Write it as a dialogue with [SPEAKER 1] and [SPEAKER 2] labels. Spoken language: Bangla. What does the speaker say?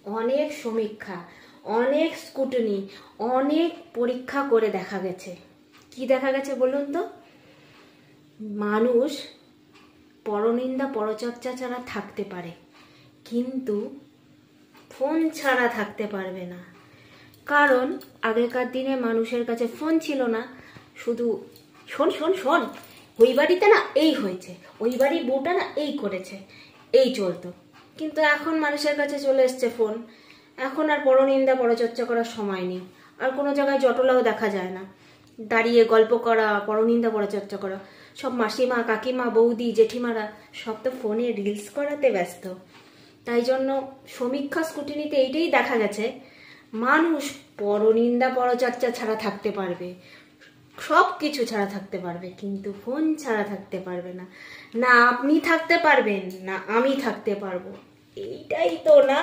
[SPEAKER 1] অনেক সমীক্ষা, অনেক স্কুটনি, অনেক পরীক্ষা করে দেখা গেছে। কি দেখা গেছে বলুন তো? মানুষ পরনিন্দা পরচর্চা ছাড়া থাকতে পারে, কিন্তু ফোন ছাড়া থাকতে পারবে না। কারণ আগেকার দিনে মানুষের কাছে ফোন ছিল না, শুধু শোন শোন শোন, ওই বাড়িতে না এই হয়েছে, ওই বাড়ির বউটা না এই করেছে, এই চলতো। কিন্তু এখন মানুষের কাছে চলে এসছে ফোন। এখন আর পরনিন্দা পরচর্চা করার সময় নেই, আর কোনো জায়গায় জটলাও দেখা যায় না। দাঁড়িয়ে গল্প করা, পরনিন্দা পরচর্চা করা, সব মাসিমা, কাকিমা, বৌদি, জেঠিমারা সব তো ফোনে রিলস করাতে ব্যস্ত। তাই জন্য সমীক্ষা স্কুটিনিতে এইটাই দেখা গেছে, মানুষ পরনিন্দা পরচর্চা ছাড়া থাকতে পারবে, সব কিছু ছাড়া থাকতে পারবে, কিন্তু ফোন ছাড়া থাকতে পারবে না। না আপনি থাকতে পারবেন, না আমি থাকতে পারবো। এইটাই তো না।